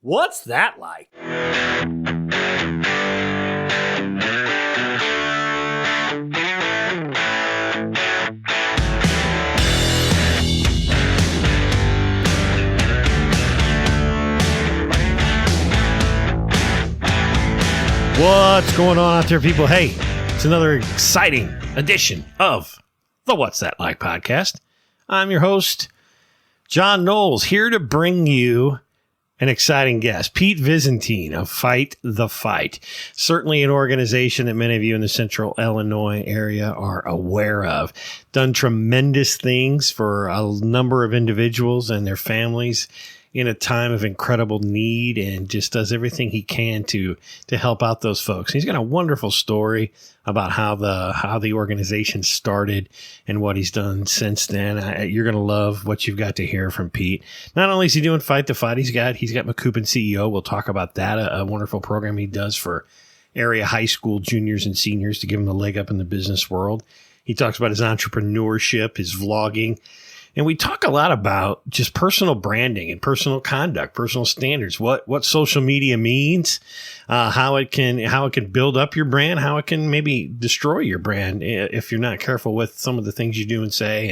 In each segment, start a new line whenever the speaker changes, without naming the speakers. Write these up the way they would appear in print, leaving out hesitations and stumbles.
What's that like? What's going on out there, people? Hey, it's another exciting edition of the What's That Like podcast. I'm your host, John Knowles, here to bring you an exciting guest, Pete Visintin of Fight the Fight. Certainly an organization that many of you in the central Illinois area are aware of. Done tremendous things for a number of individuals and their families in a time of incredible need, and just does everything he can to help out those folks. He's got a wonderful story about how the organization started and what he's done since then. You're going to love what you've got to hear from Pete. Not only is he doing Fight the Fight, he's got Macoupin CEO. We'll talk about that, a wonderful program he does for area high school juniors and seniors to give them the leg up in the business world. He talks about his entrepreneurship, his vlogging. And we talk a lot about just personal branding and personal conduct, personal standards, what social media means, how it can build up your brand, how it can maybe destroy your brand if you're not careful with some of the things you do and say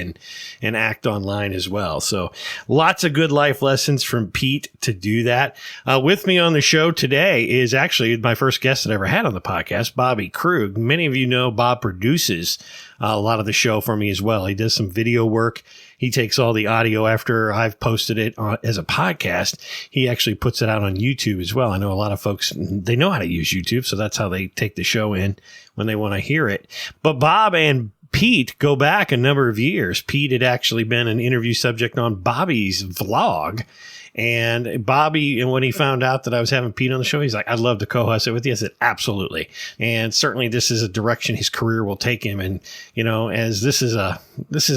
and act online as well. So lots of good life lessons from Pete to do that. With me on the show today is actually my first guest that I ever had on the podcast, Bobby Krug. Many of you know Bob produces a lot of the show for me as well. He does some video work. He takes all the audio after I've posted it as a podcast. He actually puts it out on YouTube as well. I know a lot of folks, they know how to use YouTube, so that's how they take the show in when they want to hear it. But Bob and Pete go back a number of years. Pete had actually been an interview subject on Bobby's vlog. And Bobby, and when he found out that I was having Pete on the show, he's like, I'd love to co-host it with you. I said, absolutely. And certainly this is a direction his career will take him. And, you know, as this is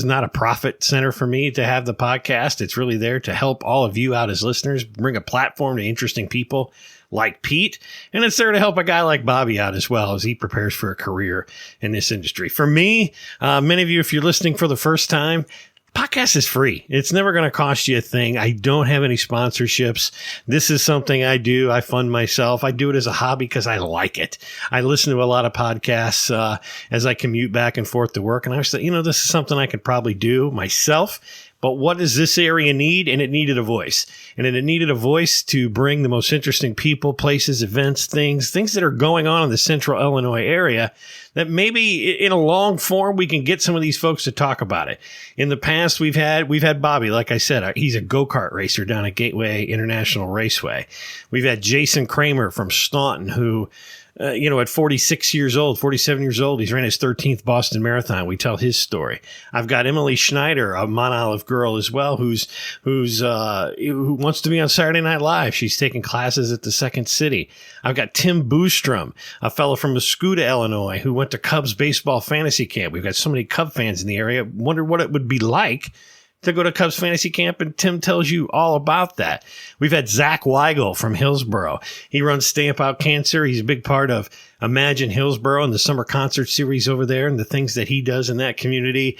not a profit center for me to have the podcast. It's really there to help all of you out as listeners, bring a platform to interesting people like Pete. And it's there to help a guy like Bobby out as well as he prepares for a career in this industry. For me, many of you, if you're listening for the first time, podcast is free. It's never going to cost you a thing. I don't have any sponsorships. This is something I do. I fund myself. I do it as a hobby because I like it. I listen to a lot of podcasts as I commute back and forth to work. And I was like, this is something I could probably do myself. But what does this area need? And it needed a voice. And it needed a voice to bring the most interesting people, places, events, things that are going on in the central Illinois area that maybe in a long form we can get some of these folks to talk about it. In the past, we've had Bobby, like I said, he's a go-kart racer down at Gateway International Raceway. We've had Jason Kramer from Staunton, who at 47 years old, he's ran his 13th Boston Marathon. We tell his story. I've got Emily Schneider, a Mont Olive girl as well, who wants to be on Saturday Night Live. She's taking classes at the Second City. I've got Tim Boostrom, a fellow from Muscuda, Illinois, who went to Cubs baseball fantasy camp. We've got so many Cub fans in the area. Wonder what it would be like to go to Cubs fantasy camp, and Tim tells you all about that. We've had Zach Weigel from Hillsboro. He runs Stamp Out Cancer. He's a big part of Imagine Hillsboro and the summer concert series over there and the things that he does in that community.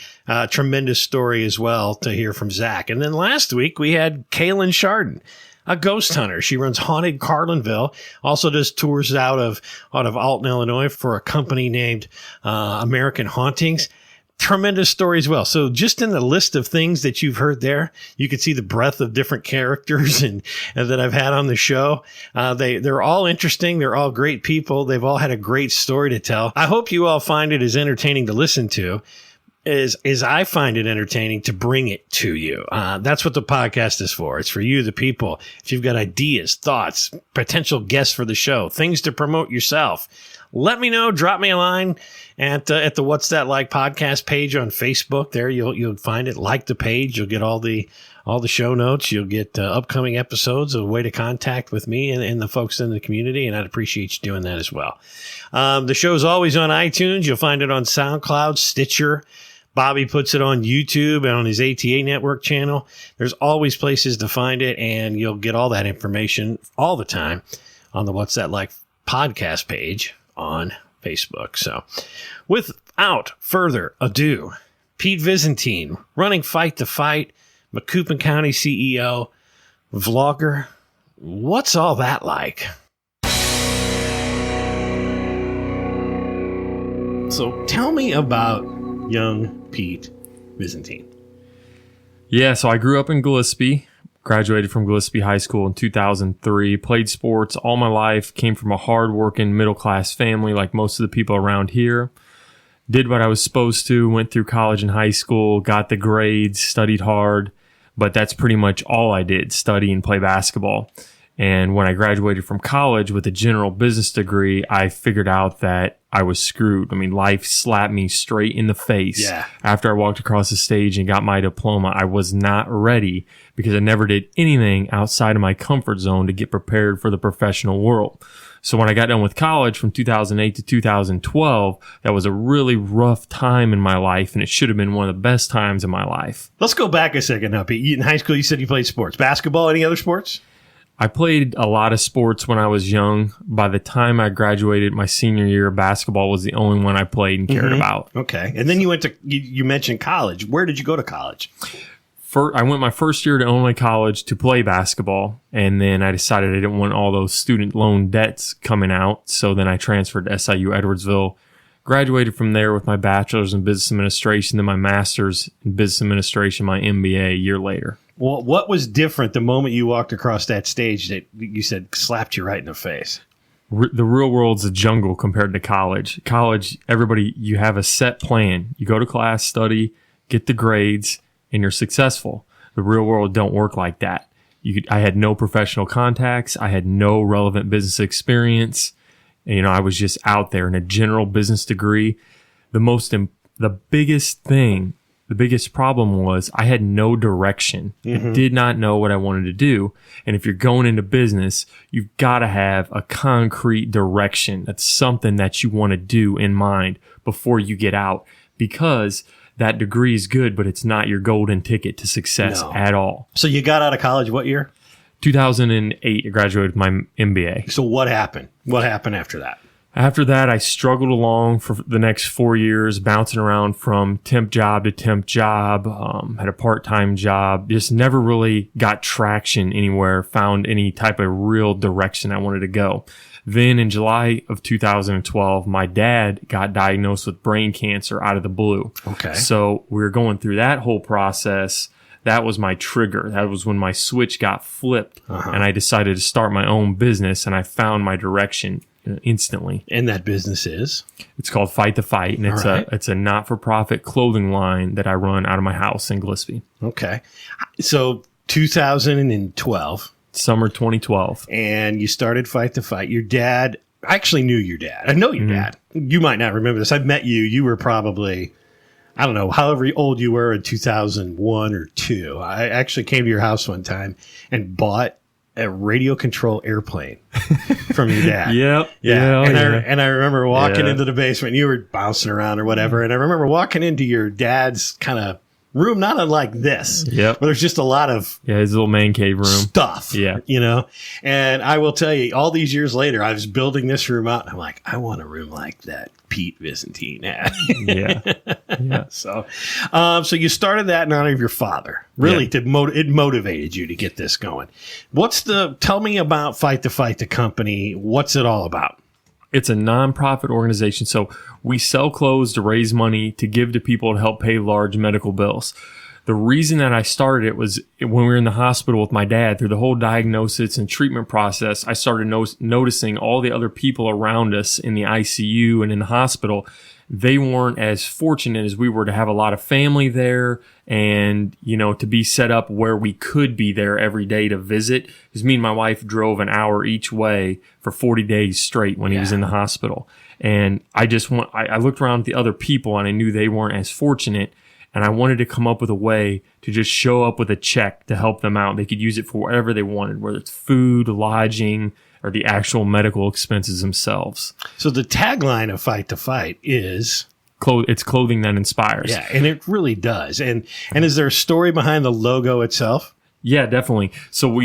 Tremendous story as well to hear from Zach. And then last week we had Kaylin Chardon, a ghost hunter. She runs Haunted Carlinville, also does tours out of Alton, Illinois for a company named American Hauntings. Tremendous story as well. So just in the list of things that you've heard there, you can see the breadth of different characters and that I've had on the show. They're all interesting. They're all great people. They've all had a great story to tell. I hope you all find it as entertaining to listen to as I find it entertaining to bring it to you. That's what the podcast is for. It's for you, the people. If you've got ideas, thoughts, potential guests for the show, things to promote yourself, let me know. Drop me a line at the What's That Like podcast page on Facebook. There you'll find it. Like the page. You'll get all the show notes. You'll get upcoming episodes, a way to contact with me and the folks in the community, and I'd appreciate you doing that as well. The show's always on iTunes. You'll find it on SoundCloud, Stitcher. Bobby puts it on YouTube and on his ATA Network channel. There's always places to find it, and you'll get all that information all the time on the What's That Like podcast page on Facebook. So without further ado, Pete Visintin, running Fight the Fight, Macoupin County CEO, vlogger, What's all that like? So tell me about young Pete Visintin.
Yeah, so I grew up in Gillespie, graduated from Gillespie High School in 2003, played sports all my life, came from a hard-working middle-class family like most of the people around here. Did what I was supposed to, went through college and high school, got the grades, studied hard, but that's pretty much all I did, study and play basketball. And when I graduated from college with a general business degree, I figured out that I was screwed. I mean, life slapped me straight in the face.
Yeah.
After I walked across the stage and got my diploma, I was not ready because I never did anything outside of my comfort zone to get prepared for the professional world. So when I got done with college from 2008 to 2012, that was a really rough time in my life, and it should have been one of the best times in my life.
Let's go back a second now, Pete. In high school, you said you played sports. Basketball, any other sports?
I played a lot of sports when I was young. By the time I graduated my senior year, basketball was the only one I played and cared about.
Okay. And then you went to, you mentioned college. Where did you go to college?
I went my first year to Illinois College to play basketball, and then I decided I didn't want all those student loan debts coming out, so then I transferred to SIU Edwardsville, graduated from there with my bachelor's in business administration, then my master's in business administration, my MBA a year later.
Well, what was different the moment you walked across that stage that you said slapped you right in the face?
The real world's a jungle compared to college. College, everybody, you have a set plan. You go to class, study, get the grades, and you're successful. The real world don't work like that. I had no professional contacts. I had no relevant business experience. And, I was just out there in a general business degree. The biggest problem was I had no direction. I did not know what I wanted to do. And if you're going into business, you've got to have a concrete direction. That's something that you want to do in mind before you get out, because that degree is good, but it's not your golden ticket to success at all.
So you got out of college what year?
2008, I graduated with my MBA.
So what happened? What happened after that?
After that, I struggled along for the next 4 years, bouncing around from temp job to temp job, had a part-time job, just never really got traction anywhere, found any type of real direction I wanted to go. Then in July of 2012, my dad got diagnosed with brain cancer out of the blue.
Okay.
So we were going through that whole process. That was my trigger. That was when my switch got flipped, and I decided to start my own business, and I found my direction instantly.
And that business is?
It's called Fight the Fight, and it's a not-for-profit clothing line that I run out of my house in Gillespie.
Okay. So 2012.
Summer 2012.
And you started Fight the Fight. Your dad, I actually knew your dad. I know your dad. You might not remember this. I've met you. You were probably, I don't know, however old you were in 2001 or 2. I actually came to your house one time and bought a radio control airplane from your dad.
Yep.
Yeah. And I remember walking into the basement. You were bouncing around or whatever. And I remember walking into your dad's kind of room, not unlike this.
Yep.
But there's just a lot of
his little man cave room
stuff.
Yeah.
And I will tell you, all these years later, I was building this room out, and I'm like, I want a room like that Pete Visintin had.
Yeah.
So you started that in honor of your father. Really, it motivated you to get this going. Tell me about Fight the Fight, the company. What's it all about?
It's a nonprofit organization. So we sell clothes to raise money to give to people to help pay large medical bills. The reason that I started it was when we were in the hospital with my dad, through the whole diagnosis and treatment process, I started noticing all the other people around us in the ICU and in the hospital. They weren't as fortunate as we were to have a lot of family there and, to be set up where we could be there every day to visit. Because me and my wife drove an hour each way for 40 days straight when he was in the hospital. And I looked around at the other people and I knew they weren't as fortunate. And I wanted to come up with a way to just show up with a check to help them out. They could use it for whatever they wanted, whether it's food, lodging, or the actual medical expenses themselves.
So the tagline of Fight the Fight is...
It's clothing that inspires.
Yeah, and it really does. And is there a story behind the logo itself?
Yeah, definitely. So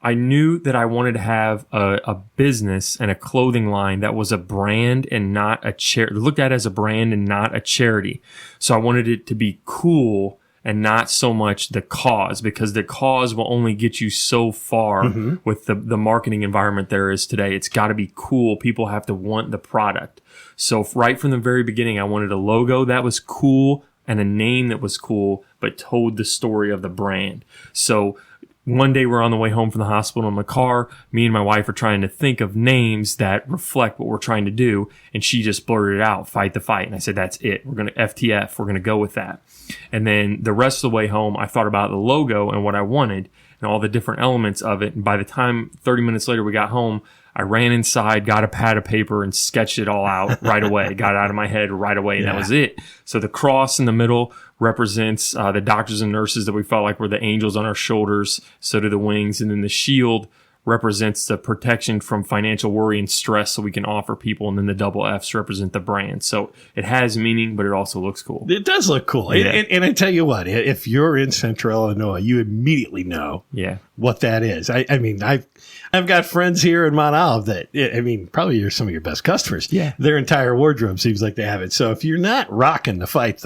I knew that I wanted to have a business and a clothing line that was a brand and not a charity, looked at as a brand and not a charity. So I wanted it to be cool and not so much the cause, because the cause will only get you so far with the marketing environment there is today. It's got to be cool. People have to want the product. So right from the very beginning, I wanted a logo that was cool and a name that was cool, but told the story of the brand. So one day we're on the way home from the hospital in my car. Me and my wife are trying to think of names that reflect what we're trying to do. And she just blurted out, Fight the Fight. And I said, that's it. We're going to FTF. We're going to go with that. And then the rest of the way home, I thought about the logo and what I wanted and all the different elements of it. And by the time 30 minutes later we got home, I ran inside, got a pad of paper and sketched it all out right away. Got it out of my head right away. And that was it. So the cross in the middle represents the doctors and nurses that we felt like were the angels on our shoulders. So do the wings. And then the shield represents the protection from financial worry and stress so we can offer people. And then the double Fs represent the brand. So it has meaning, but it also looks cool.
It does look cool.
Yeah.
And I tell you what, if you're in Central Illinois, you immediately know what that is. I mean, I've got friends here in Mount Olive that, I mean, probably you're some of your best customers.
Yeah.
Their entire wardrobe seems like they have it. So if you're not rocking the fight,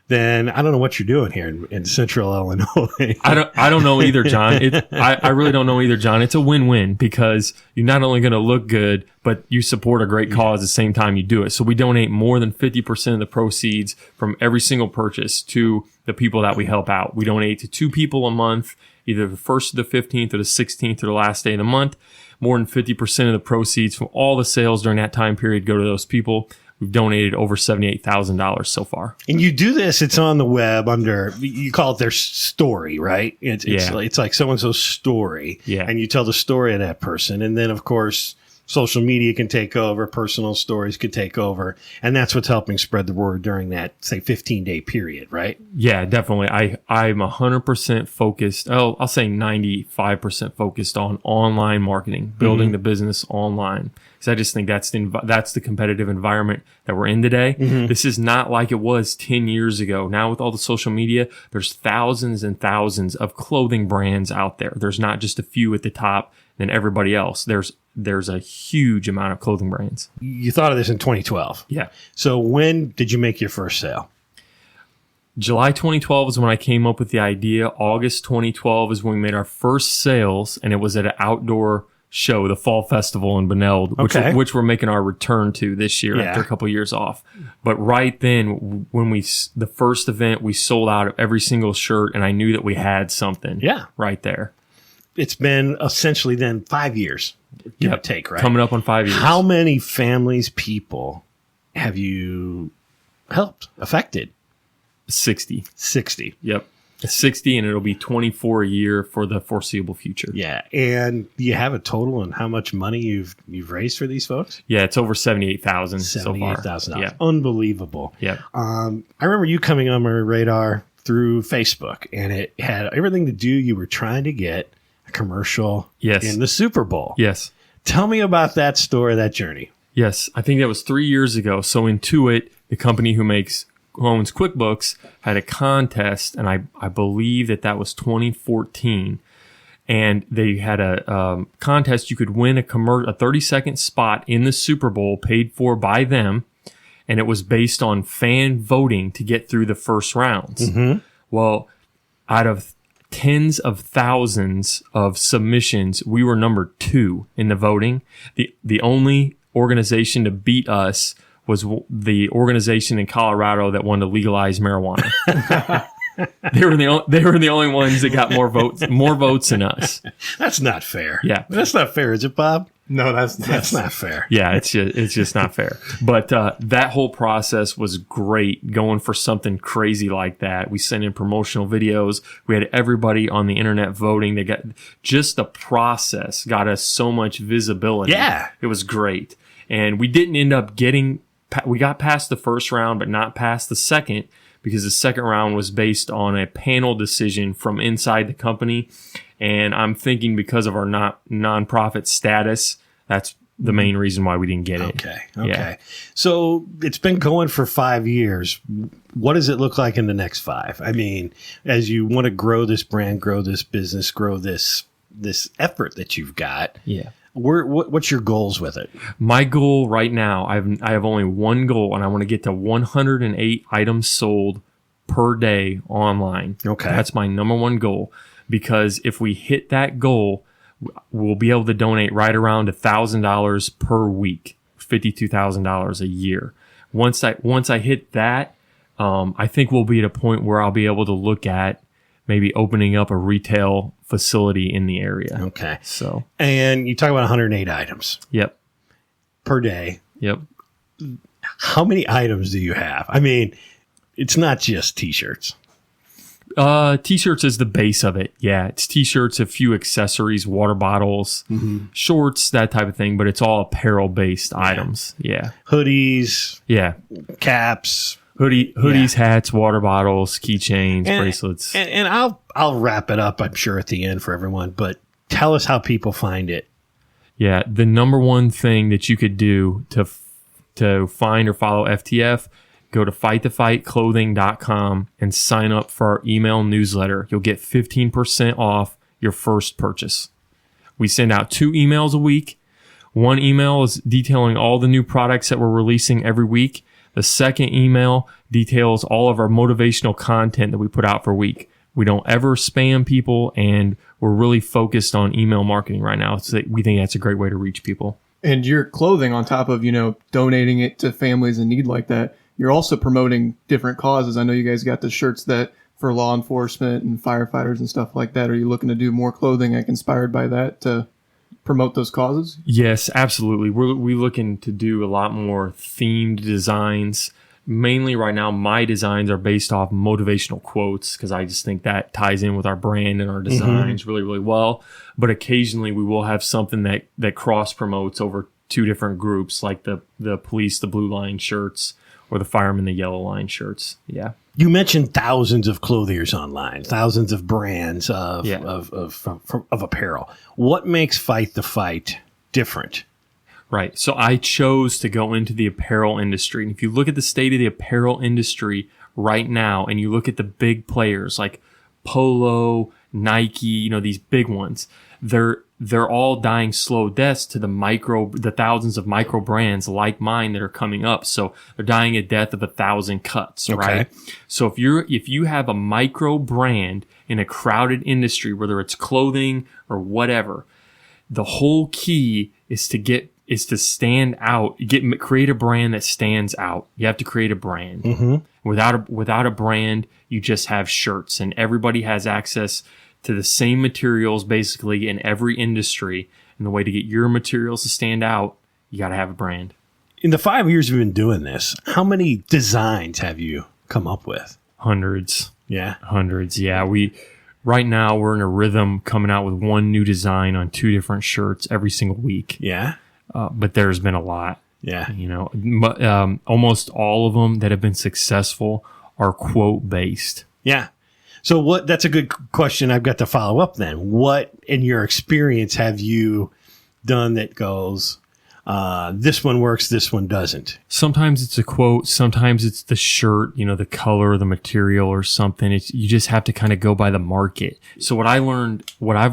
then I don't know what you're doing here in Central Illinois.
I don't know either, John. I really don't know either, John. It's a win-win because you're not only going to look good, but you support a great cause at the same time you do it. So we donate more than 50% of the proceeds from every single purchase to the people that we help out. We donate to 2 people a month, either the 1st to the 15th or the 16th or the last day of the month. More than 50% of the proceeds from all the sales during that time period go to those people. We've donated over $78,000 so far.
And you do this, it's on the web under, you call it their story, right? It's like so-and-so's story.
Yeah.
And you tell the story of that person. And then, of course, social media can take over, personal stories can take over. And that's what's helping spread the word during that, say, 15-day period, right?
Yeah, definitely. I'm 100% focused. Oh, I'll say 95% focused on online marketing, building the business online. Because I just think that's the competitive environment that we're in today. This is not like it was 10 years ago. Now with all the social media, there's thousands and thousands of clothing brands out there. There's not just a few at the top than everybody else. There's a huge amount of clothing brands.
You thought of this in 2012.
Yeah.
So when did you make your first sale?
July 2012 is when I came up with the idea. August 2012 is when we made our first sales, and it was at an outdoor show, the Fall Festival in Beneld, which we're making our return to this year after a couple of years off. But right then, when the first event, we sold out of every single shirt, and I knew that we had something right there.
It's been essentially then 5 years, give or take, right?
Coming up on 5 years.
How many families, people have you helped, affected?
60.
60.
Yep. 60, and it'll be 24 a year for the foreseeable future.
Yeah. And do you have a total on how much money you've raised for these folks?
Yeah, it's over $78,000 so far.
$78,000.
Yeah.
Unbelievable.
Yeah.
I remember you coming on my radar through Facebook, and it had everything to do. You were trying to get a commercial in the Super Bowl.
Yes.
Tell me about that story, that journey.
Yes. I think that was 3 years ago. So Intuit, the company who owns QuickBooks, had a contest, and I believe that was 2014. And they had a contest. You could win a 30-second spot in the Super Bowl paid for by them. And it was based on fan voting to get through the first rounds. Well, out of tens of thousands of submissions, we were number 2 in the voting. The only organization to beat us was the organization in Colorado that wanted to legalize marijuana. They were the only ones that got more votes than us.
That's not fair.
Yeah,
that's not fair, is it, Bob?
No, that's
not fair.
Yeah, it's just not fair. But that whole process was great, going for something crazy like that. We sent in promotional videos. We had everybody on the internet voting. They got just the process got us so much visibility.
Yeah,
it was great. And we didn't end up we got past the first round, but not past the second, because the second round was based on a panel decision from inside the company. And I'm thinking because of our nonprofit status, that's the main reason why we didn't get it.
Okay. Yeah. So it's been going for 5 years. What does it look like in the next 5? I mean, as you want to grow this brand, grow this business, grow this effort that you've got.
Yeah.
What's your goals with it?
My goal right now, I have only one goal, and I want to get to 108 items sold per day online.
Okay.
That's my number one goal, because if we hit that goal, we'll be able to donate right around $1,000 per week, $52,000 a year. Once I hit that, I think we'll be at a point where I'll be able to look at maybe opening up a retail facility in the area.
Okay.
So,
and you talk about 108 items.
Yep.
Per day.
Yep.
How many items do you have? I mean, it's not just T-shirts.
T-shirts is the base of it. Yeah, it's T-shirts, a few accessories, water bottles, shorts, that type of thing. But it's all apparel-based items. Yeah.
Hoodies.
Yeah.
Caps.
Hoodies, hats, water bottles, keychains, bracelets.
And I'll wrap it up, I'm sure, at the end for everyone. But tell us how people find it.
Yeah, the number one thing that you could do to find or follow FTF, go to fightthefightclothing.com and sign up for our email newsletter. You'll get 15% off your first purchase. We send out 2 emails a week. One email is detailing all the new products that we're releasing every week. The second email details all of our motivational content that we put out for a week. We don't ever spam people, and we're really focused on email marketing right now. So we think that's a great way to reach people.
And your clothing, on top of, donating it to families in need like that, you're also promoting different causes. I know you guys got the shirts that for law enforcement and firefighters and stuff like that. Are you looking to do more clothing inspired by that to promote those causes?
Yes, absolutely. We're looking to do a lot more themed designs. Mainly right now, my designs are based off motivational quotes, because I just think that ties in with our brand and our designs really, really well. But occasionally we will have something that cross promotes over 2 different groups, like the police, the blue line shirts, or the firemen, the yellow line shirts. Yeah.
You mentioned thousands of clothiers online, thousands of brands of apparel. What makes Fight the Fight different?
Right. So I chose to go into the apparel industry. And if you look at the state of the apparel industry right now, and you look at the big players like Polo, Nike, these big ones, they're all dying slow deaths to the thousands of micro brands like mine that are coming up. So they're dying a death of 1,000 cuts, right? So if you have a micro brand in a crowded industry, whether it's clothing or whatever, the whole key is to stand out. Create a brand that stands out. You have to create a brand. Without a brand, you just have shirts, and everybody has access to the same materials basically in every industry. And the way to get your materials to stand out, you got to have a brand.
In the 5 years you've been doing this, how many designs have you come up with?
Hundreds.
Yeah.
Hundreds. Yeah. Right now we're in a rhythm coming out with 1 new design on 2 different shirts every single week.
Yeah.
But there's been a lot.
Yeah.
Almost all of them that have been successful are quote based.
Yeah. So that's a good question. I've got to follow up then. What in your experience have you done that goes, this one works, this one doesn't?
Sometimes it's a quote. Sometimes it's the shirt, the color, the material or something. You just have to kind of go by the market. So what I've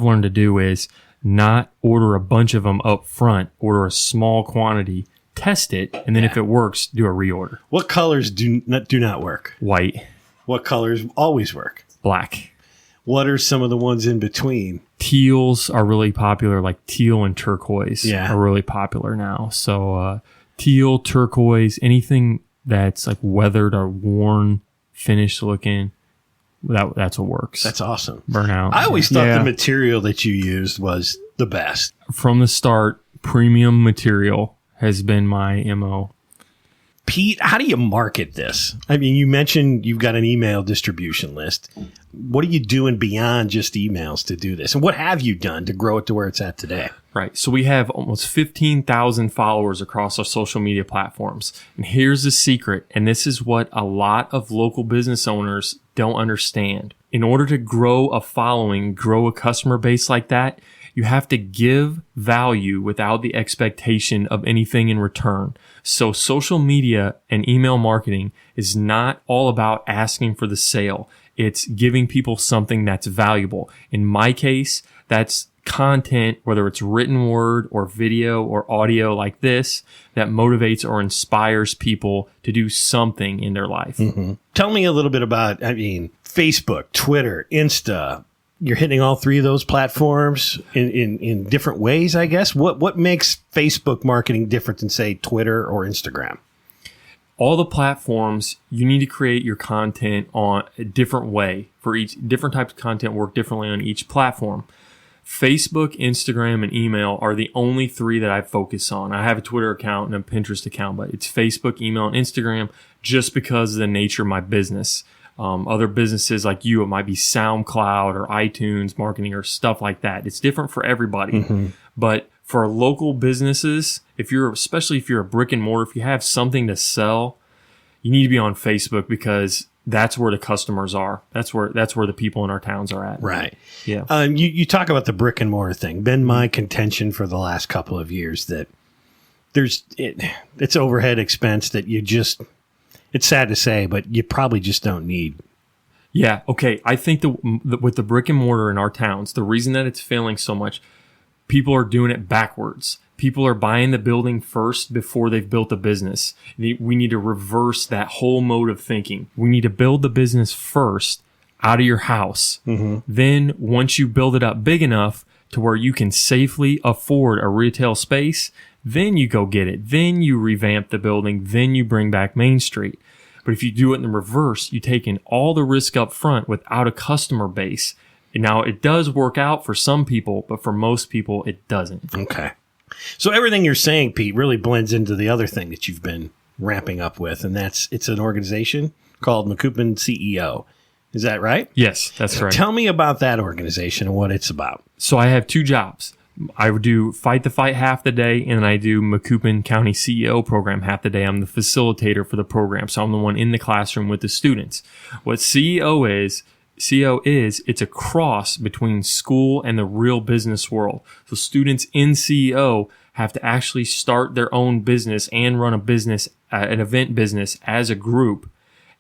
learned to do is not order a bunch of them up front, order a small quantity, test it, and then if it works, do a reorder.
What colors do not work?
White.
What colors always work?
Black.
What are some of the ones in between?
Teals are really popular, like teal and turquoise are really popular now. So teal, turquoise, anything that's like weathered or worn, finished looking, that's what works.
That's awesome.
Burnout.
I always thought the material that you used was the best.
From the start, premium material has been my MO.
Pete, how do you market this? I mean, you mentioned you've got an email distribution list. What are you doing beyond just emails to do this? And what have you done to grow it to where it's at today?
Right. So we have almost 15,000 followers across our social media platforms. And here's the secret. And this is what a lot of local business owners don't understand. In order to grow a following, grow a customer base like that, you have to give value without the expectation of anything in return. So social media and email marketing is not all about asking for the sale. It's giving people something that's valuable. In my case, That's content, whether it's written word or video or audio like this, that motivates or inspires people to do something in their life.
Mm-hmm. Tell me a little bit about, Facebook, Twitter, Insta. You're hitting all three of those platforms in different ways, I guess. What makes Facebook marketing different than, say, Twitter or Instagram?
All the platforms, you need to create your content on a different way for each. Different types of content work differently on each platform. Facebook, Instagram, and email are the only three that I focus on. I have a Twitter account and a Pinterest account, but it's Facebook, email, and Instagram just because of the nature of my business. Other businesses like you, it might be SoundCloud or iTunes marketing or stuff like that. It's different for everybody. Mm-hmm. But for local businesses, especially if you're a brick and mortar, if you have something to sell, you need to be on Facebook because that's where the customers are. That's where the people in our towns are at.
Right.
Yeah.
You talk about the brick and mortar thing. Been my contention for the last couple of years that it's overhead expense that it's sad to say, but you probably just don't need.
Yeah. Okay. I think with the brick and mortar in our towns, the reason that it's failing so much, people are doing it backwards. People are buying the building first before they've built a business. We need to reverse that whole mode of thinking. We need to build the business first out of your house. Mm-hmm. Then once you build it up big enough to where you can safely afford a retail space, then you go get it. Then you revamp the building. Then you bring back Main Street. But if you do it in the reverse, you take in all the risk up front without a customer base. Now, it does work out for some people, but for most people, it doesn't.
Okay. So everything you're saying, Pete, really blends into the other thing that you've been ramping up with, and it's an organization called Macoupin CEO. Is that right?
Yes, that's correct.
Tell me about that organization and what it's about.
So I have two jobs. I would do Fight the Fight half the day, and I do Macoupin County CEO program half the day. I'm the facilitator for the program, so I'm the one in the classroom with the students. What CEO is, it's a cross between school and the real business world. So students in CEO have to actually start their own business and run a business, an event business as a group.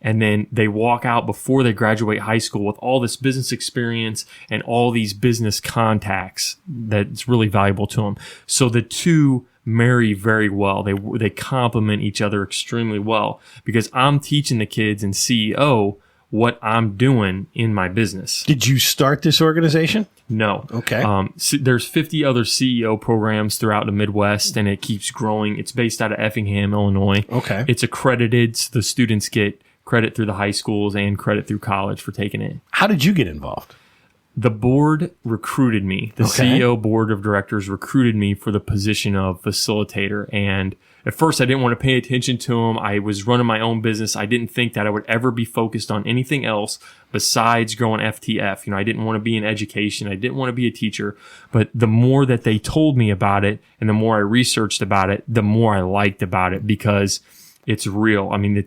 And then they walk out before they graduate high school with all this business experience and all these business contacts that's really valuable to them. So the two marry very well. They complement each other extremely well because I'm teaching the kids in CEO what I'm doing in my business.
Did you start this organization?
No.
Okay.
So there's 50 other CEO programs throughout the Midwest, and it keeps growing. It's based out of Effingham, Illinois.
Okay.
It's accredited, so the students get credit through the high schools and credit through college for taking it.
How did you get involved?
The board recruited me. The CEO board of directors recruited me for the position of facilitator. And at first, I didn't want to pay attention to them. I was running my own business. I didn't think that I would ever be focused on anything else besides growing FTF. I didn't want to be in education. I didn't want to be a teacher. But the more that they told me about it and the more I researched about it, the more I liked about it because it's real. I mean,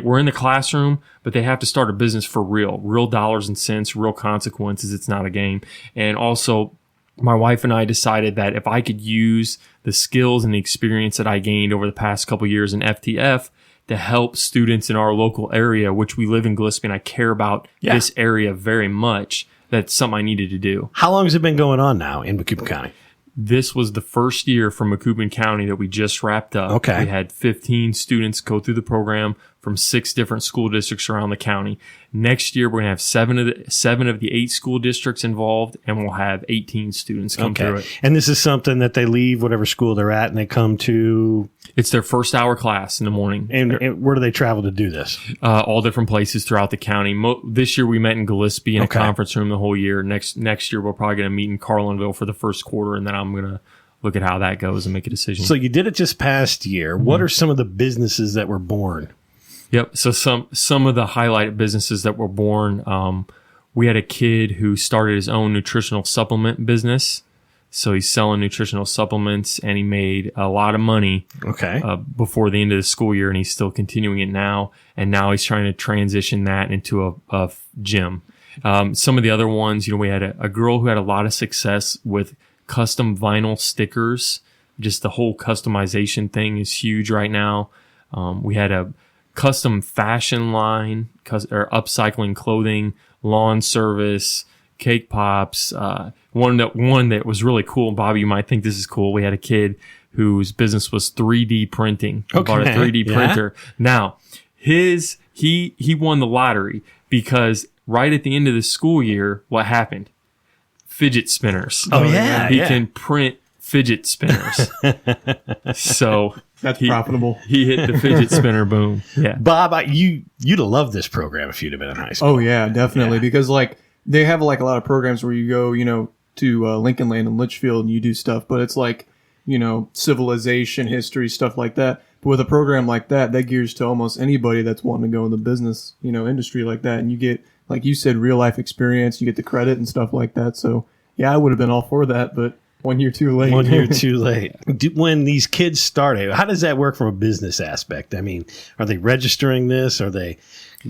we're in the classroom, but they have to start a business for real dollars and cents, real consequences. It's not a game. And also, my wife and I decided that if I could use the skills and the experience that I gained over the past couple of years in FTF to help students in our local area, which we live in Gillespie, and I care about this area very much, that's something I needed to do.
How long has it been going on now in Macoupin County?
This was the first year from Macoupin County that we just wrapped up.
Okay.
We had 15 students go through the program from 6 different school districts around the county. Next year, we're going to have 7 of the 8 school districts involved, and we'll have 18 students come through it.
And this is something that they leave whatever school they're at, and they come to...
It's their first hour class in the morning.
And where do they travel to do this?
All different places throughout the county. This year, we met in Gillespie in a conference room the whole year. Next year, we're probably going to meet in Carlinville for the first quarter, and then I'm going to look at how that goes and make a decision.
So you did it just past year. Mm-hmm. What are some of the businesses that were born?
Yep. So some of the highlighted businesses that were born, we had a kid who started his own nutritional supplement business. So he's selling nutritional supplements, and he made a lot of money before the end of the school year, and he's still continuing it now. And now he's trying to transition that into a gym. Some of the other ones, we had a girl who had a lot of success with custom vinyl stickers. Just the whole customization thing is huge right now. We had a custom fashion line or upcycling clothing, lawn service, cake pops. One that was really cool. Bobby, you might think this is cool. We had a kid whose business was 3D printing. He bought a 3D printer. Now, he won the lottery because right at the end of the school year, what happened? Fidget spinners.
Oh, yeah.
He can print fidget spinners. So
That's profitable.
He hit the fidget spinner boom. Yeah.
Bob, you'd have loved this program if you'd have been in high school.
Oh yeah, definitely. Because like they have like a lot of programs where you go, to Lincoln Land and Litchfield and you do stuff, but it's like, civilization, history, stuff like that. But with a program like that gears to almost anybody that's wanting to go in the business, industry like that. And you get, like you said, real life experience, you get the credit and stuff like that. So yeah, I would have been all for that, but 1 year too late.
1 year too late. When these kids started, how does that work from a business aspect? I mean, are they registering this? Are they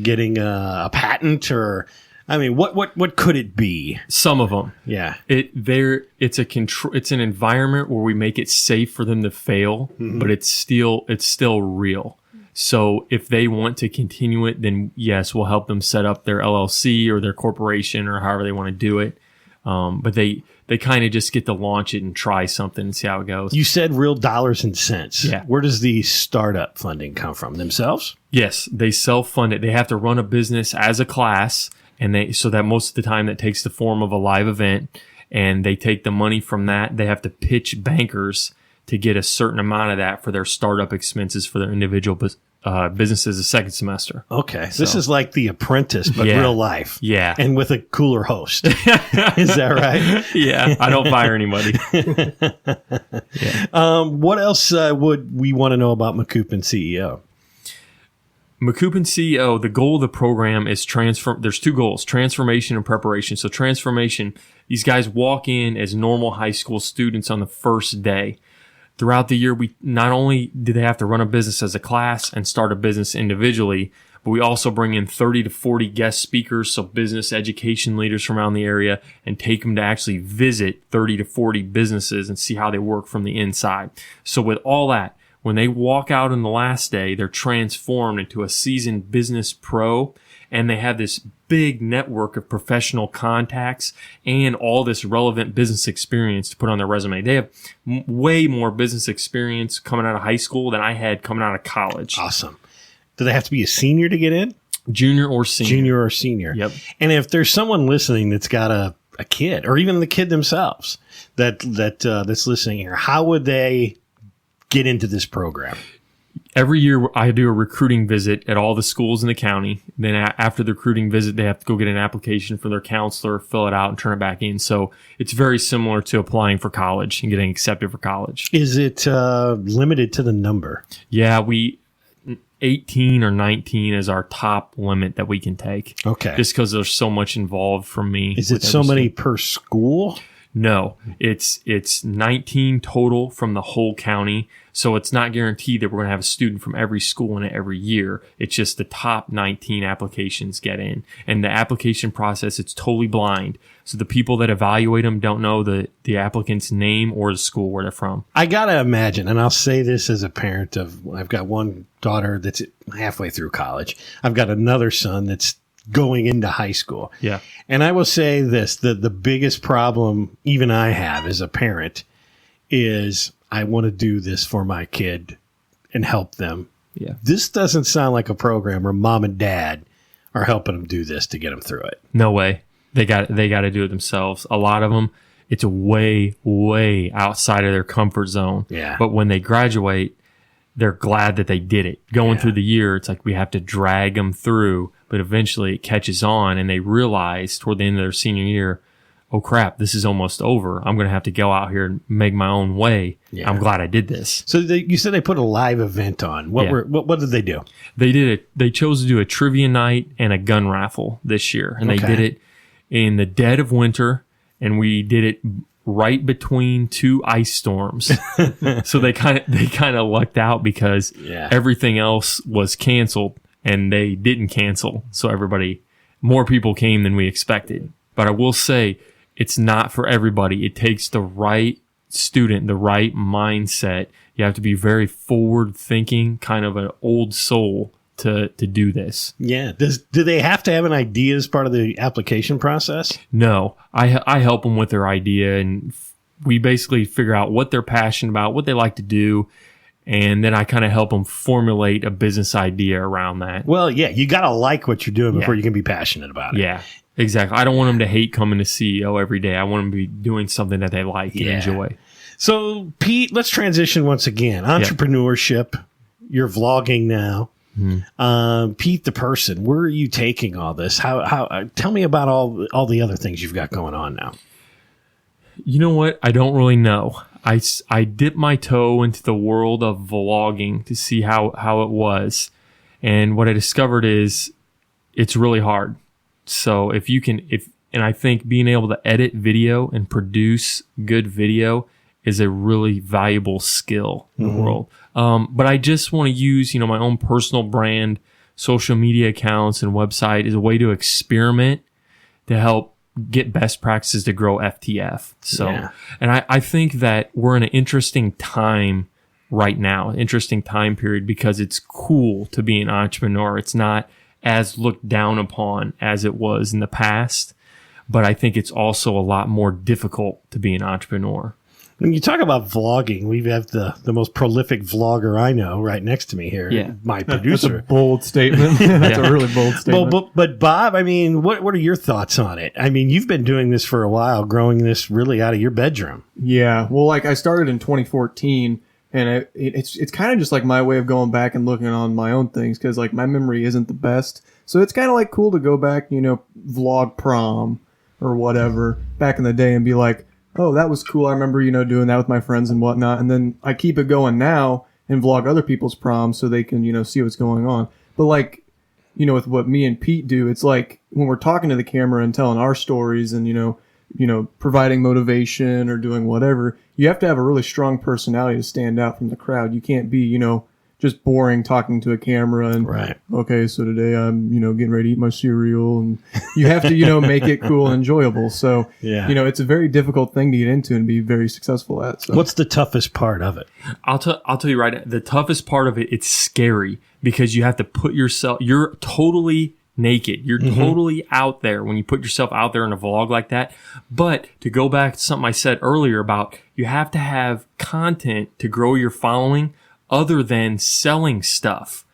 getting a patent? Or, I mean, what could it be?
Some of them.
Yeah.
It's an environment where we make it safe for them to fail, but it's still real. So if they want to continue it, then yes, we'll help them set up their LLC or their corporation or however they want to do it. But they kind of just get to launch it and try something and see how it goes.
You said real dollars and cents.
Yeah.
Where does the startup funding come from? Themselves?
Yes, they self-fund it. They have to run a business as a class, and so that most of the time that takes the form of a live event, and they take the money from that. They have to pitch bankers to get a certain amount of that for their startup expenses for their individual businesses the second semester.
Okay. So this is like The Apprentice, but real life.
Yeah.
And with a cooler host. Is that right?
Yeah. I don't fire anybody.
What else would we want to know about Macoupin CEO?
Macoupin CEO, the goal of the program is there's two goals, transformation and preparation. So transformation, these guys walk in as normal high school students on the first day. Throughout the year, we not only do they have to run a business as a class and start a business individually, but we also bring in 30 to 40 guest speakers, so business education leaders from around the area, and take them to actually visit 30 to 40 businesses and see how they work from the inside. So with all that, when they walk out on the last day, they're transformed into a seasoned business pro, and they have this big network of professional contacts and all this relevant business experience to put on their resume. They have way more business experience coming out of high school than I had coming out of college.
Awesome. Do they have to be a senior to get in?
Junior or senior.
Junior or senior.
Yep.
And if there's someone listening that's got a kid, or even the kid themselves that's listening here, how would they get into this program?
Every year, I do a recruiting visit at all the schools in the county. Then after the recruiting visit, they have to go get an application from their counselor, fill it out, and turn it back in. So it's very similar to applying for college and getting accepted for college.
Is it limited to the number?
Yeah, 18 or 19 is our top limit that we can take.
Okay.
Just because there's so much involved from me.
Is it so many per school?
No, it's 19 total from the whole county. So it's not guaranteed that we're going to have a student from every school in it every year. It's just the top 19 applications get in. And the application process, it's totally blind. So the people that evaluate them don't know the applicant's name or the school where they're from.
I got to imagine, and I'll say this as a parent I've got one daughter that's halfway through college. I've got another son that's going into high school.
Yeah.
And I will say this, the biggest problem even I have as a parent is I want to do this for my kid and help them.
Yeah.
This doesn't sound like a program where mom and dad are helping them do this to get them through it.
No way. They got to do it themselves. A lot of them, it's way, way outside of their comfort zone.
Yeah.
But when they graduate, they're glad that they did it. Going through the year, it's like we have to drag them through, but eventually it catches on and they realize toward the end of their senior year, oh crap, this is almost over. I'm going to have to go out here and make my own way. Yeah. I'm glad I did this.
So you said they put a live event on. What did they do?
They chose to do a trivia night and a gun raffle this year. And they did it in the dead of winter, and we did it right between two ice storms. So they kind of lucked out because everything else was canceled and they didn't cancel. So more people came than we expected. But I will say it's not for everybody. It takes the right student, the right mindset. You have to be very forward thinking, kind of an old soul to do this.
Yeah. Do they have to have an idea as part of the application process?
No, I help them with their idea, and we basically figure out what they're passionate about, what they like to do, and then I kind of help them formulate a business idea around that.
Well, yeah, you got to like what you're doing before you can be passionate about it.
Yeah, exactly. I don't want them to hate coming to CEO every day. I want them to be doing something that they like and enjoy.
So, Pete, let's transition once again. Entrepreneurship. You're vlogging now. Pete, the person, where are you taking all this? How? Tell me about all the other things you've got going on now.
You know what? I don't really know. I dipped my toe into the world of vlogging to see how it was. And what I discovered is it's really hard. So and I think being able to edit video and produce good video is a really valuable skill in the world. But I just want to use, my own personal brand, social media accounts and website as a way to experiment to help get best practices to grow FTF. So, and I think that we're in an interesting time right now, interesting time period, because it's cool to be an entrepreneur. It's not as looked down upon as it was in the past, but I think it's also a lot more difficult to be an entrepreneur.
When you talk about vlogging, we have the most prolific vlogger I know right next to me here, my producer.
That's a bold statement. That's a really bold statement.
But Bob, I mean, what are your thoughts on it? I mean, you've been doing this for a while, growing this really out of your bedroom.
Yeah, well, I started in 2014, and it's kind of just like my way of going back and looking on my own things, because my memory isn't the best. So it's kind of cool to go back, vlog prom or whatever back in the day and be like, oh, that was cool. I remember, doing that with my friends and whatnot. And then I keep it going now and vlog other people's proms so they can, see what's going on. But with what me and Pete do, it's like when we're talking to the camera and telling our stories and, providing motivation or doing whatever, you have to have a really strong personality to stand out from the crowd. You can't be, just boring talking to a camera and okay, so today I'm getting ready to eat my cereal, and you have to make it cool and enjoyable. So it's a very difficult thing to get into and be very successful at. So.
What's the toughest part of it?
I'll tell you right, the toughest part of it, it's scary because you have to put yourself, you're totally naked. You're totally out there when you put yourself out there in a vlog like that. But to go back to something I said earlier about you have to have content to grow your following other than selling stuff.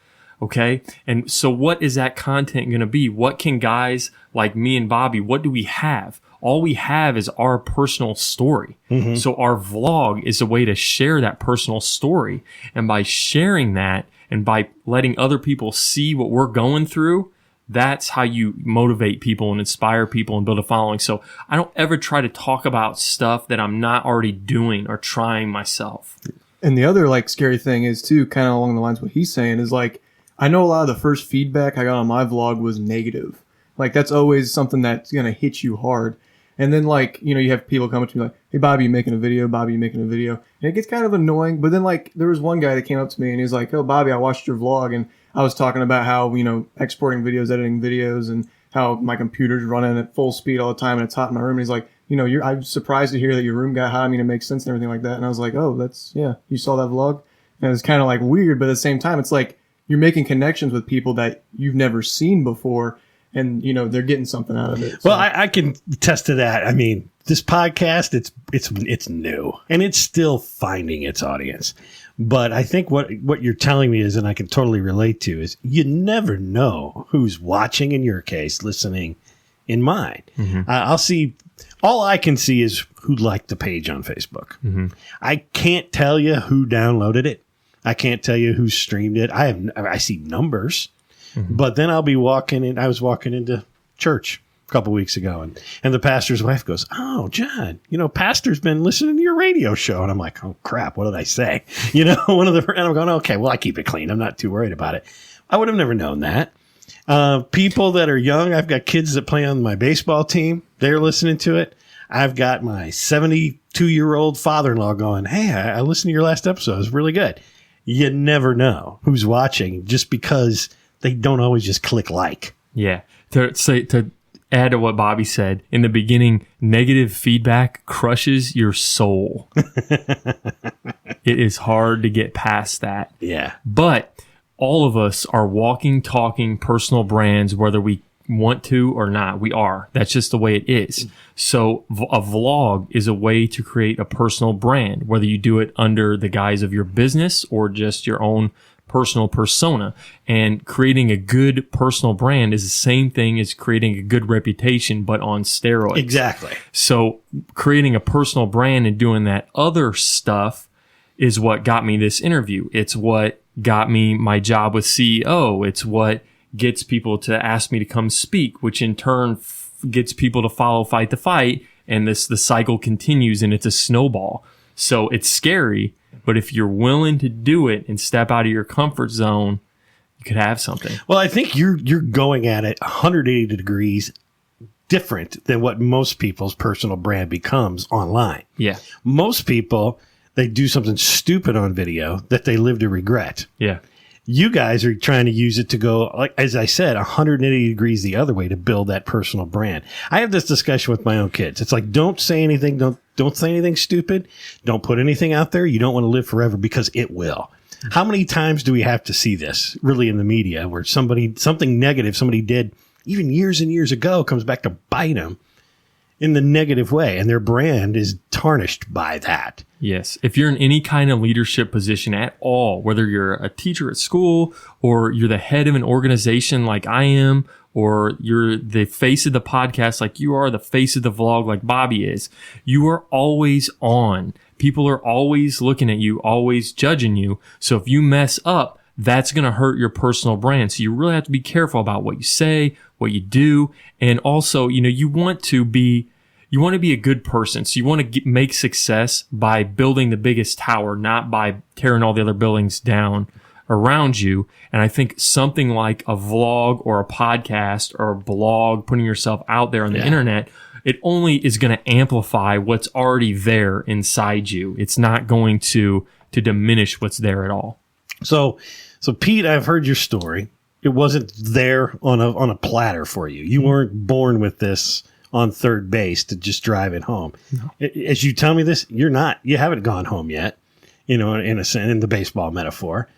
Okay. And so what is that content going to be? What can guys like me and Bobby, what do we have? All we have is our personal story. So our vlog is a way to share that personal story. And by sharing that and by letting other people see what we're going through, that's how you motivate people and inspire people and build a following. So I don't ever try to talk about stuff that I'm not already doing or trying myself.
And the other scary thing is too, kind of along the lines of what he's saying, is I know a lot of the first feedback I got on my vlog was negative. That's always something that's going to hit you hard. And then you have people come up to me like, hey, Bobby, you making a video? Bobby, you making a video? And it gets kind of annoying. But then there was one guy that came up to me and he was like, oh, Bobby, I watched your vlog. And I was talking about how, exporting videos, editing videos, and how my computer's running at full speed all the time and it's hot in my room. And he's like, I'm surprised to hear that your room got hot. I mean, it makes sense and everything like that. And I was like, oh, you saw that vlog? And it was kind of weird, but at the same time, it's you're making connections with people that you've never seen before, and, they're getting something out of it. So.
Well, I can attest to that. I mean, this podcast, it's new and it's still finding its audience. But I think what you're telling me is, and I can totally relate to, is you never know who's watching, in your case, listening in mine. I'll see. All I can see is who liked the page on Facebook. I can't tell you who downloaded it. I can't tell you who streamed it. I see numbers, but then I'll be walking in. I was walking into church a couple weeks ago, and the pastor's wife goes, "Oh, John, pastor's been listening to your radio show." And I'm like, "Oh crap, what did I say?" And I'm going, "Okay, well, I keep it clean. I'm not too worried about it." I would have never known that. People that are young, I've got kids that play on my baseball team. They're listening to it. I've got my 72-year-old father-in-law going, "Hey, I listened to your last episode. It was really good." You never know who's watching just because they don't always just click like.
Yeah. To add to what Bobby said, in the beginning, negative feedback crushes your soul. It is hard to get past that.
Yeah.
But all of us are walking, talking personal brands, whether we want to or not. We are. That's just the way it is. So a vlog is a way to create a personal brand, whether you do it under the guise of your business or just your own personal persona. And creating a good personal brand is the same thing as creating a good reputation, but on steroids.
Exactly.
So creating a personal brand and doing that other stuff is what got me this interview. It's what got me my job with CEO. It's what gets people to ask me to come speak, which in turn gets people to follow Fight the Fight. And the cycle continues, and it's a snowball. So it's scary, but if you're willing to do it and step out of your comfort zone, you could have something.
Well, I think you're going at it 180 degrees different than what most people's personal brand becomes online.
Yeah.
Most people, they do something stupid on video that they live to regret.
Yeah.
You guys are trying to use it to go, like as I said, 180 degrees the other way to build that personal brand. I have this discussion with my own kids. It's like, don't say anything. Don't say anything stupid. Don't put anything out there. You don't want to live forever, because it will. How many times do we have to see this really in the media where something negative somebody did even years and years ago comes back to bite them in the negative way, and their brand is tarnished by that?
Yes. If you're in any kind of leadership position at all, whether you're a teacher at school or you're the head of an organization like I am, or you're the face of the podcast like you are, the face of the vlog like Bobby is, you are always on. People are always looking at you, always judging you. So if you mess up, that's going to hurt your personal brand. So you really have to be careful about what you say, what you do. And also, you want to be a good person. So you want to make success by building the biggest tower, not by tearing all the other buildings down around you. And I think something like a vlog or a podcast or a blog, putting yourself out there on the internet, it only is going to amplify what's already there inside you. It's not going to diminish what's there at all.
So Pete, I've heard your story. It wasn't there on a platter for you. You weren't born with this on third base to just drive it home. No. As you tell me this, you haven't gone home yet, in the baseball metaphor.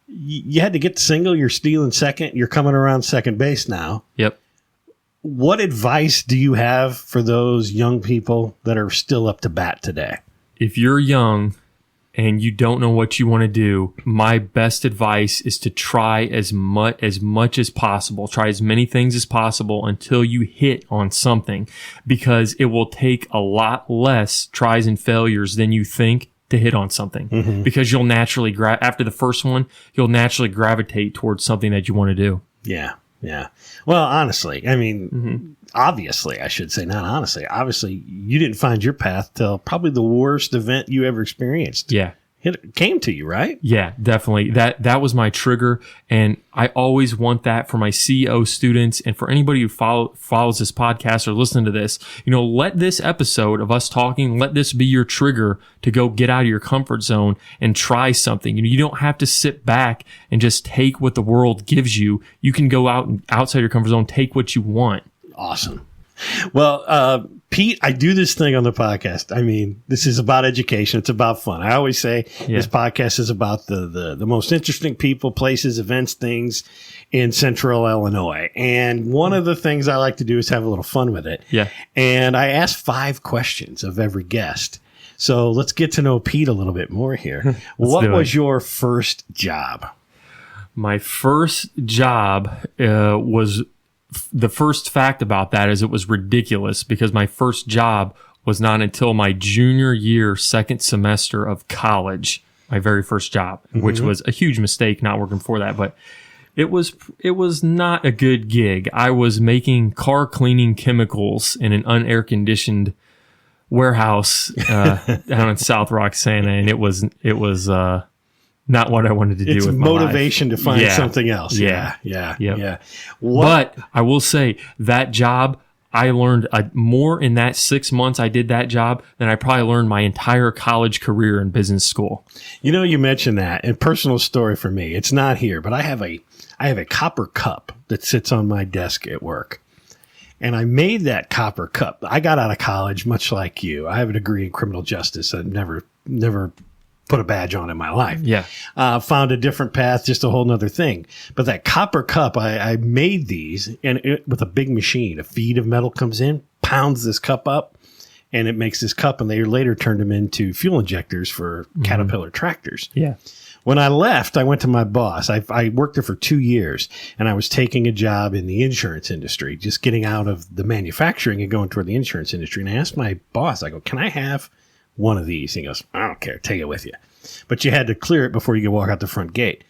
You had to get the single, you're stealing second, you're coming around second base now.
Yep.
What advice do you have for those young people that are still up to bat today?
If you're young and you don't know what you want to do, my best advice is to try as much as possible. Try as many things as possible until you hit on something, because it will take a lot less tries and failures than you think to hit on something. Mm-hmm. Because you'll naturally after the first one, you'll naturally gravitate towards something that you want to do.
Yeah. Yeah. Well, honestly, I mean, obviously, I should say, not honestly, obviously, you didn't find your path till probably the worst event you ever experienced.
Yeah.
It came to you, right?
Yeah, definitely. That was my trigger. And I always want that for my CEO students and for anybody who follows this podcast or listening to this. Let this episode of us talking, let this be your trigger to go get out of your comfort zone and try something. You don't have to sit back and just take what the world gives you. You can go out and outside your comfort zone, take what you want.
Awesome. Well, Pete, I do this thing on the podcast. I mean, this is about education. It's about fun. I always say this podcast is about the most interesting people, places, events, things in central Illinois. And one of the things I like to do is have a little fun with it.
Yeah.
And I ask 5 questions of every guest. So let's get to know Pete a little bit more here. What was your first job?
My first job was... The first fact about that is it was ridiculous, because my first job was not until my junior year, second semester of college, my very first job, which was a huge mistake not working for that. But it was not a good gig. I was making car cleaning chemicals in an unair conditioned warehouse down in South Roxana, and it was not what I wanted to do with my life. It's
motivation to find something else. Yeah.
But I will say that job, I learned more in that 6 months I did that job than I probably learned my entire college career in business school.
You mentioned that, and personal story for me. It's not here, but I have a copper cup that sits on my desk at work. And I made that copper cup. I got out of college much like you. I have a degree in criminal justice. I never put a badge on in my life.
Yeah.
Found a different path, just a whole nother thing. But that copper cup, I made these with a big machine. A feed of metal comes in, pounds this cup up, and it makes this cup, and they later turned them into fuel injectors for Caterpillar tractors.
Yeah.
When I left, I went to my boss. I worked there for 2 years, and I was taking a job in the insurance industry, just getting out of the manufacturing and going toward the insurance industry. And I asked my boss, I go, can I have one of these? He goes, I don't care. Take it with you. But you had to clear it before you could walk out the front gate.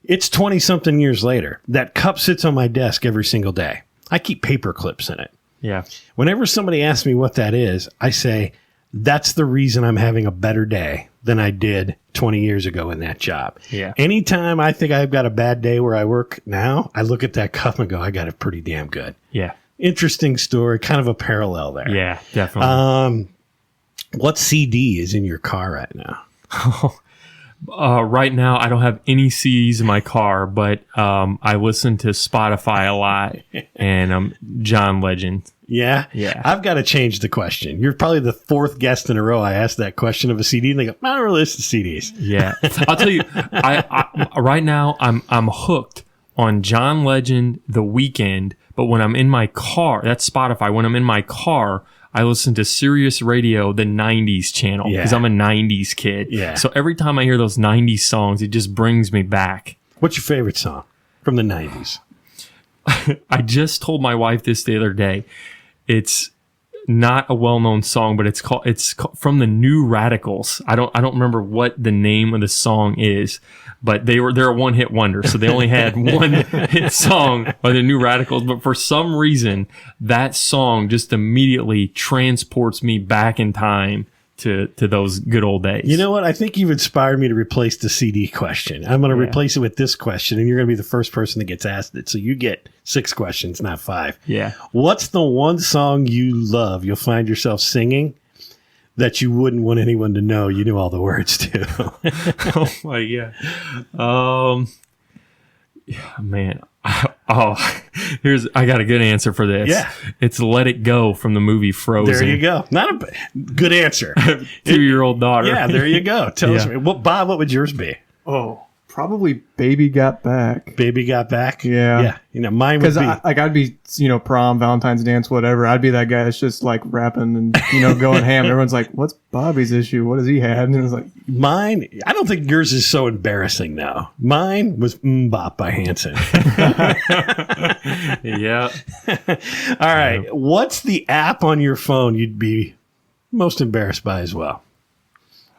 It's 20-something years later. That cup sits on my desk every single day. I keep paper clips in it.
Yeah.
Whenever somebody asks me what that is, I say, that's the reason I'm having a better day than I did 20 years ago in that job.
Yeah.
Anytime I think I've got a bad day where I work now, I look at that cup and go, I got it pretty damn good.
Yeah.
Interesting story, kind of a parallel there.
Yeah, definitely.
What CD is in your car right now?
Right now, I don't have any CDs in my car, but I listen to Spotify a lot, and John Legend.
Yeah?
Yeah.
I've got to change the question. You're probably the fourth guest in a row I asked that question of a CD, and they go, I don't really listen to CDs.
Yeah. I'll tell you, I right now, I'm hooked on John Legend, The Weeknd, but when I'm in my car, that's Spotify, when I'm in my car, I listen to Sirius Radio, the 90s channel, because I'm a 90s kid.
Yeah.
So every time I hear those 90s songs, it just brings me back.
What's your favorite song from the 90s?
I just told my wife this the other day. It's not a well-known song, but it's from the New Radicals. I don't remember what the name of the song is, but they're a one-hit wonder, so they only had one hit song by the New Radicals. But for some reason, that song just immediately transports me back in time to those good old days.
You know what? I think you've inspired me to replace the CD question. I'm going to replace it with this question, and you're going to be the first person that gets asked it. So you get 6 questions, not 5.
Yeah.
What's the one song you love, you'll find yourself singing, that you wouldn't want anyone to know you knew all the words to?
Oh my God. Yeah, man. I got a good answer for this.
Yeah.
It's Let It Go from the movie Frozen.
There you go. Not a good answer.
2-year-old daughter.
Yeah, there you go. Tell us. Bob, what would yours be?
Oh, probably Baby Got Back.
Baby Got Back?
Yeah.
Yeah. Mine would be.
I'd be, prom, Valentine's dance, whatever. I'd be that guy that's just like rapping and, going ham. Everyone's like, what's Bobby's issue? What does he have? And it's like,
mine, I don't think yours is so embarrassing now. Mine was Bop by Hanson.
Yeah.
All right. What's the app on your phone you'd be most embarrassed by as well?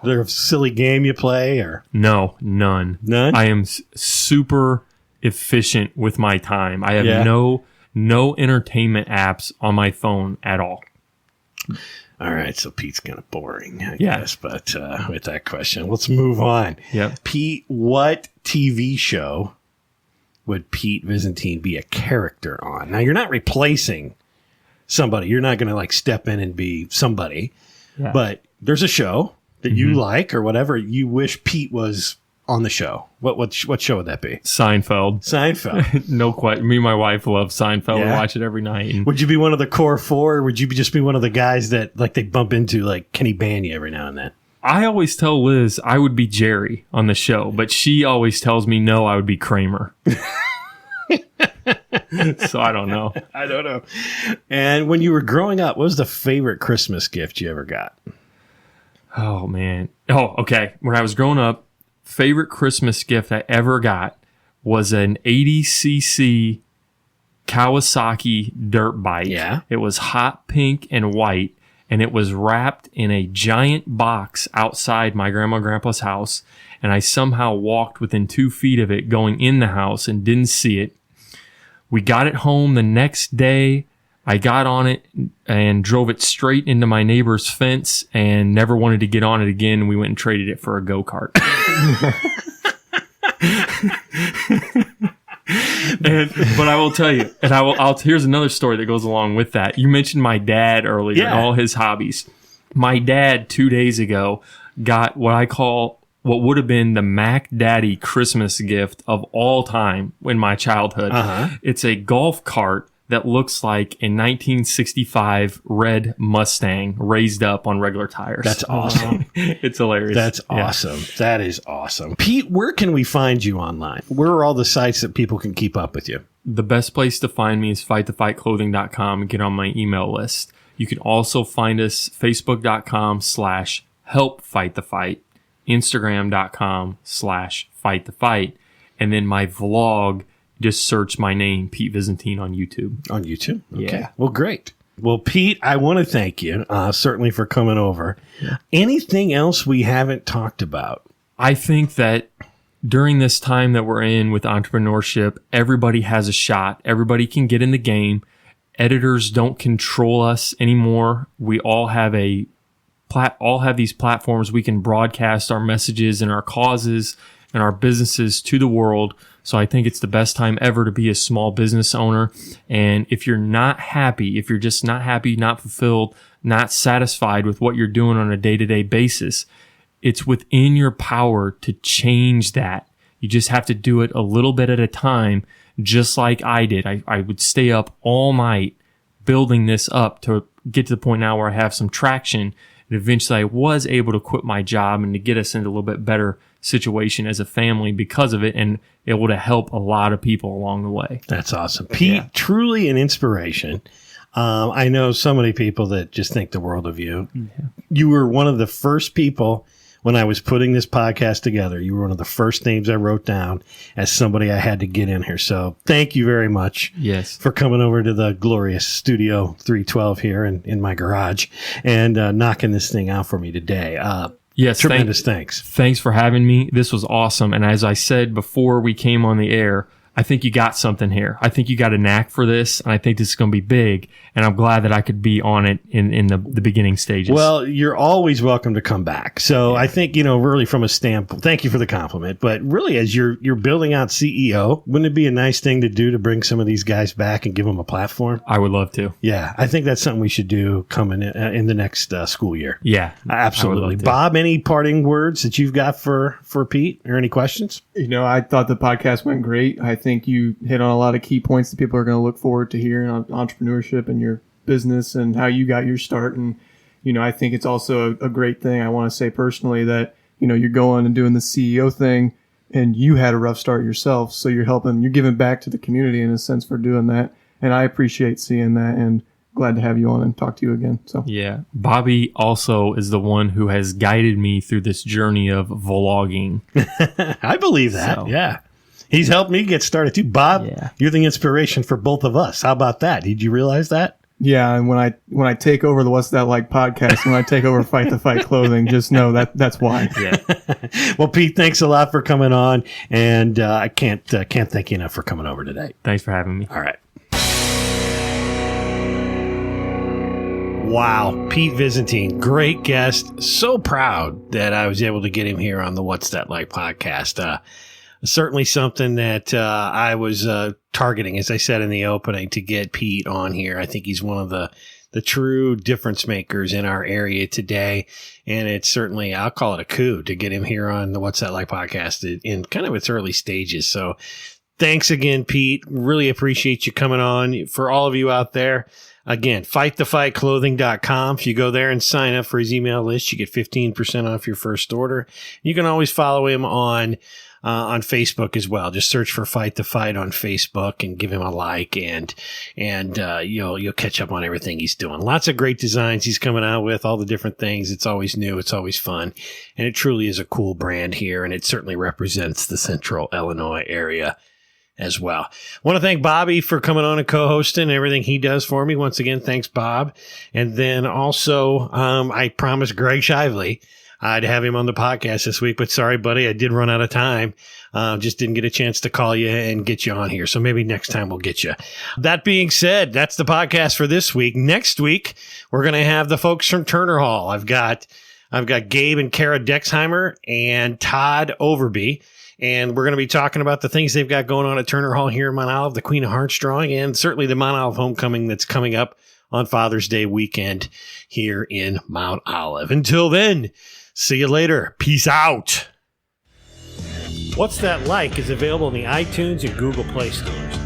Is there a silly game you play or?
No, none.
None?
I am super efficient with my time. I have no entertainment apps on my phone at all.
All right, so Pete's kind of boring, I
Yeah.
guess, but with that question, let's move on.
Yep.
Pete, what TV show would Pete Visintin be a character on? Now, you're not replacing somebody. You're not going to step in and be somebody, but there's a show that you like or whatever you wish Pete was on the show. What show would that be?
Seinfeld.
Seinfeld.
No question. Me and my wife love Seinfeld.
Yeah?
We watch it every night. And
Would you be one of the core 4, or would you just be one of the guys that they bump into, Kenny ban you every now and then?
I always tell Liz I would be Jerry on the show, but she always tells me no, I would be Kramer. So I don't know.
I don't know. And when you were growing up, what was the favorite Christmas gift you ever got?
Oh, man. Oh, okay. When I was growing up, favorite Christmas gift I ever got was an 80cc Kawasaki dirt bike.
Yeah.
It was hot pink and white, and it was wrapped in a giant box outside my grandma and grandpa's house, and I somehow walked within 2 feet of it going in the house and didn't see it. We got it home the next day. I got on it and drove it straight into my neighbor's fence and never wanted to get on it again. We went and traded it for a go-kart. But I will tell you, and here's another story that goes along with that. You mentioned my dad earlier and all his hobbies. My dad 2 days ago got what would have been the Mac Daddy Christmas gift of all time in my childhood.
Uh-huh.
It's a golf cart that looks like a 1965 red Mustang raised up on regular tires.
That's awesome.
It's hilarious.
That's awesome. That is awesome. Pete, where can we find you online? Where are all the sites that people can keep up with you?
The best place to find me is fightthefightclothing.com and get on my email list. You can also find us facebook.com/helpfightthefight, instagram.com/fightthefight, and then my vlog, just search my name, Pete Visintin, on YouTube.
On YouTube? Okay.
Yeah.
Well, great. Well, Pete, I want to thank you, certainly for coming over. Anything else we haven't talked about?
I think that during this time that we're in with entrepreneurship, everybody has a shot. Everybody can get in the game. Editors don't control us anymore. We all have these platforms. We can broadcast our messages and our causes and our businesses to the world. So I think it's the best time ever to be a small business owner. And if you're not happy, if you're just not happy, not fulfilled, not satisfied with what you're doing on a day-to-day basis, it's within your power to change that. You just have to do it a little bit at a time, just like I did. I would stay up all night building this up to get to the point now where I have some traction. And eventually I was able to quit my job and to get us into a little bit better situation as a family because of it, and able to help a lot of people along the way.
That's awesome. Pete, truly an inspiration. I know so many people that just think the world of you. Yeah. You were one of the first people when I was putting this podcast together. You were one of the first names I wrote down as somebody I had to get in here. So thank you very much for coming over to the glorious Studio 312 here in my garage and knocking this thing out for me today.
Yes,
tremendous thanks.
Thanks for having me. This was awesome. And as I said before we came on the air, I think you got something here. I think you got a knack for this, and I think this is going to be big. And I'm glad that I could be on it in the beginning stages.
Well, you're always welcome to come back. So I think, really from a standpoint, thank you for the compliment, but really as you're building out CEO, wouldn't it be a nice thing to do to bring some of these guys back and give them a platform?
I would love to.
Yeah, I think that's something we should do coming in the next school year.
Yeah,
absolutely. Bob, any parting words that you've got for Pete or any questions?
I thought the podcast went great. I think you hit on a lot of key points that people are going to look forward to hearing on entrepreneurship and your business and how you got your start. And, I think it's also a great thing. I want to say personally that, you're going and doing the CEO thing and you had a rough start yourself. So you're giving back to the community in a sense for doing that. And I appreciate seeing that and glad to have you on and talk to you again. So
yeah, Bobby also is the one who has guided me through this journey of vlogging.
I believe that. So. Yeah. He's helped me get started too. Bob, You're the inspiration for both of us. How about that? Did you realize that?
Yeah, and when I take over the What's That Like podcast, when I take over Fight the Fight Clothing, just know that's why.
Yeah.
Well, Pete, thanks a lot for coming on, and I can't thank you enough for coming over today.
Thanks for having me.
All right. Wow, Pete Visintin, great guest. So proud that I was able to get him here on the What's That Like podcast. Certainly something that I was targeting, as I said in the opening, to get Pete on here. I think he's one of the true difference makers in our area today. And it's certainly, I'll call it a coup to get him here on the What's That Like podcast in kind of its early stages. So thanks again, Pete. Really appreciate you coming on. For all of you out there, again, fightthefightclothing.com. If you go there and sign up for his email list, you get 15% off your first order. You can always follow him on Facebook as well. Just search for Fight the Fight on Facebook and give him a like, and you'll catch up on everything he's doing. Lots of great designs he's coming out with, all the different things. It's always new. It's always fun. And it truly is a cool brand here, and it certainly represents the Central Illinois area as well. I want to thank Bobby for coming on and co-hosting and everything he does for me. Once again, thanks, Bob. And then also, I promised Greg Shively I'd have him on the podcast this week, but sorry, buddy, I did run out of time. Just didn't get a chance to call you and get you on here. So maybe next time we'll get you. That being said, that's the podcast for this week. Next week, we're going to have the folks from Turner Hall. I've got Gabe and Kara Dexheimer and Todd Overby. And we're going to be talking about the things they've got going on at Turner Hall here in Mount Olive, the Queen of Hearts drawing, and certainly the Mount Olive homecoming that's coming up on Father's Day weekend here in Mount Olive. Until then, see you later. Peace out. What's That Like is available in the iTunes and Google Play stores.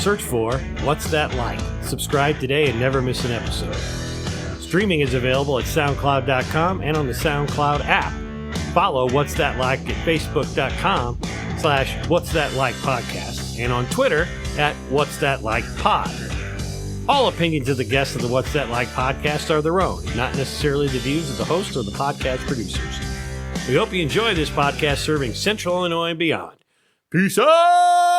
Search for What's That Like? Subscribe today and never miss an episode. Streaming is available at SoundCloud.com and on the SoundCloud app. Follow What's That Like at Facebook.com/What's That Like Podcast and on Twitter at What's That Like Pod. All opinions of the guests of the What's That Like podcast are their own, not necessarily the views of the host or the podcast producers. We hope you enjoy this podcast serving Central Illinois and beyond. Peace out!